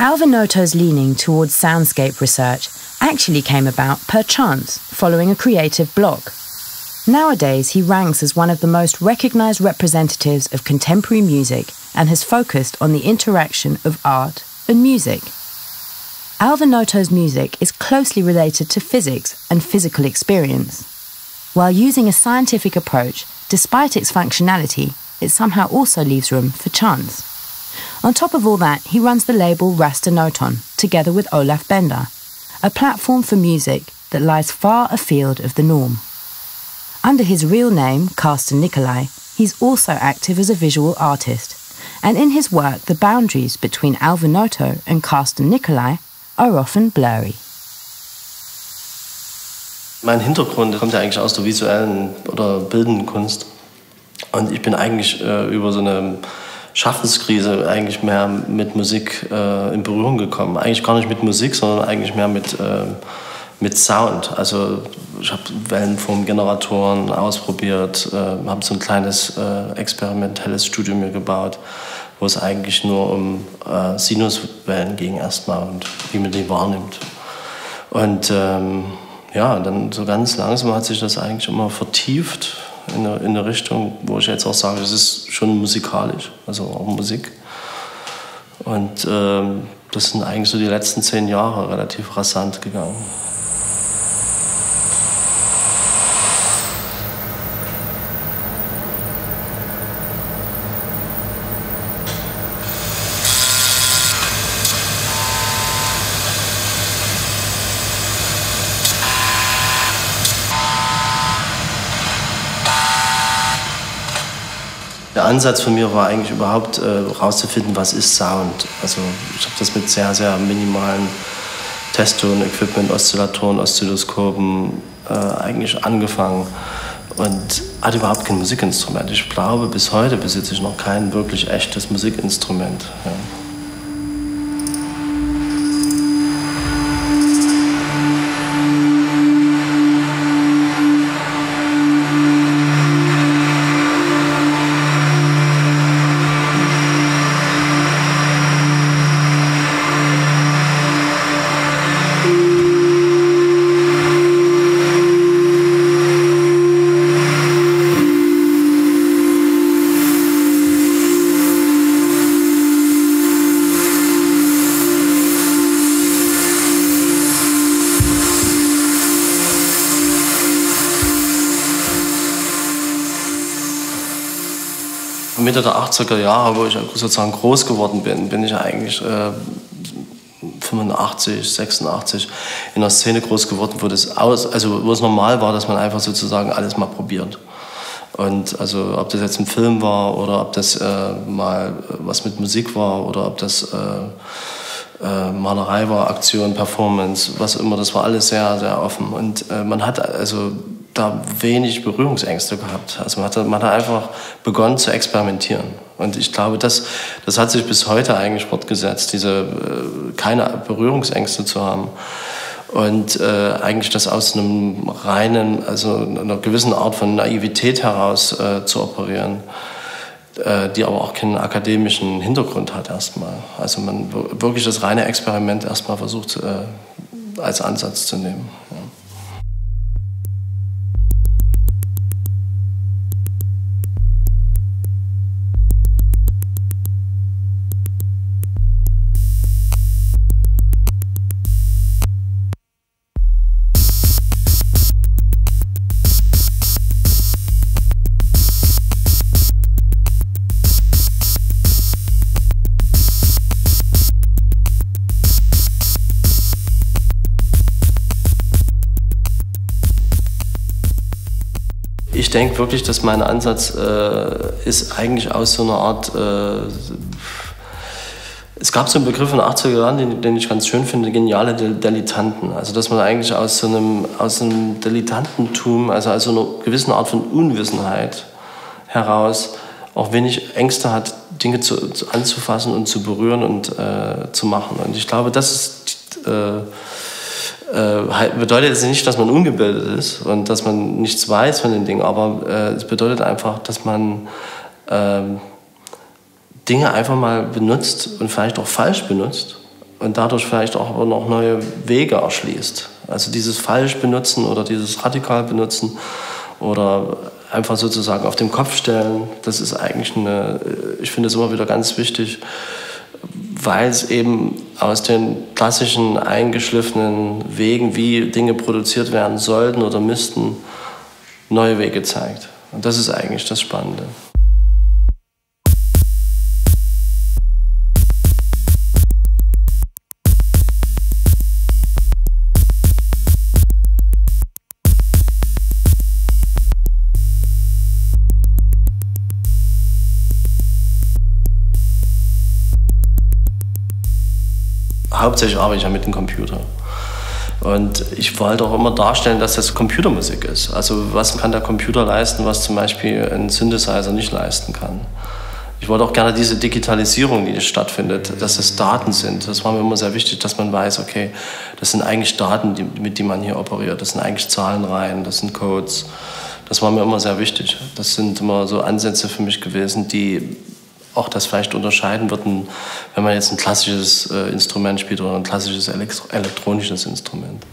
Alvar Noto's leaning towards soundscape research actually came about per chance, following a creative block. Nowadays, he ranks as one of the most recognized representatives of contemporary music and has focused on the interaction of art and music. Alvar Noto's music is closely related to physics and physical experience. While using a scientific approach, despite its functionality, it somehow also leaves room for chance. On top of all that, he runs the label Rasta Noton, together with Olaf Bender, a platform for music that lies far afield of the norm. Under his real name, Carsten Nicolai, he's also active as a visual artist, and in his work the boundaries between Alvar Noto and Carsten Nicolai are often blurry. Mein Hintergrund kommt ja eigentlich aus der visuellen oder bildenden Kunst. Und ich bin eigentlich über so eine Schaffenskrise eigentlich mehr mit Musik in Berührung gekommen. Eigentlich gar nicht mit Musik, sondern eigentlich mehr mit Sound. Also ich habe Wellenformgeneratoren ausprobiert, habe so ein kleines experimentelles Studio mir gebaut, wo es eigentlich nur um Sinuswellen ging erstmal und wie man die wahrnimmt. Und ja, dann so ganz langsam hat sich das eigentlich immer vertieft in eine Richtung, wo ich jetzt auch sage, es ist schon musikalisch, also auch Musik. Und das sind eigentlich so die letzten 10 Jahre relativ rasant gegangen. Der Ansatz von mir war eigentlich überhaupt herauszufinden, was ist Sound. Also ich habe das mit sehr, sehr minimalen Testton-Equipment, Oszillatoren, Oszilloskopen eigentlich angefangen und hatte überhaupt kein Musikinstrument. Ich glaube, bis heute besitze ich noch kein wirklich echtes Musikinstrument. Ja. Mitte der 80er Jahre, wo ich sozusagen groß geworden bin, bin ich eigentlich 85, 86 in einer Szene groß geworden, wo es normal war, dass man einfach sozusagen alles mal probiert. Und also ob das jetzt ein Film war oder ob das mal was mit Musik war oder ob das Malerei war, Aktion, Performance, was immer, das war alles sehr, sehr offen. Und man hat also da wenig Berührungsängste gehabt. Also man hat einfach begonnen zu experimentieren. Und ich glaube, das hat sich bis heute eigentlich fortgesetzt, keine Berührungsängste zu haben. Und eigentlich das aus einem reinen, also einer gewissen Art von Naivität heraus zu operieren, die aber auch keinen akademischen Hintergrund hat erstmal. Also man wirklich das reine Experiment erstmal versucht als Ansatz zu nehmen. Ja. Ich denke wirklich, dass mein Ansatz ist eigentlich aus so einer Art, es gab so einen Begriff in den 80er Jahren, den ich ganz schön finde, geniale Dilettanten. Also dass man eigentlich aus einem Dilettantentum, also aus so einer gewissen Art von Unwissenheit heraus auch wenig Ängste hat, Dinge anzufassen und zu berühren und zu machen. Und ich glaube, das ist bedeutet jetzt nicht, dass man ungebildet ist und dass man nichts weiß von den Dingen, aber es bedeutet einfach, dass man Dinge einfach mal benutzt und vielleicht auch falsch benutzt und dadurch vielleicht auch aber noch neue Wege erschließt. Also dieses falsch benutzen oder dieses radikal benutzen oder einfach sozusagen auf den Kopf stellen, das ist eigentlich ich finde es immer wieder ganz wichtig, weil es eben aus den klassischen eingeschliffenen Wegen, wie Dinge produziert werden sollten oder müssten, neue Wege zeigt. Und das ist eigentlich das Spannende. Hauptsächlich arbeite ich ja mit dem Computer. Und ich wollte auch immer darstellen, dass das Computermusik ist. Also was kann der Computer leisten, was zum Beispiel ein Synthesizer nicht leisten kann. Ich wollte auch gerne diese Digitalisierung, die stattfindet, dass es Daten sind. Das war mir immer sehr wichtig, dass man weiß, okay, das sind eigentlich Daten, mit denen man hier operiert. Das sind eigentlich Zahlenreihen, das sind Codes. Das war mir immer sehr wichtig. Das sind immer so Ansätze für mich gewesen, die auch das vielleicht unterscheiden würden, wenn man jetzt ein klassisches Instrument spielt oder ein klassisches elektronisches Instrument.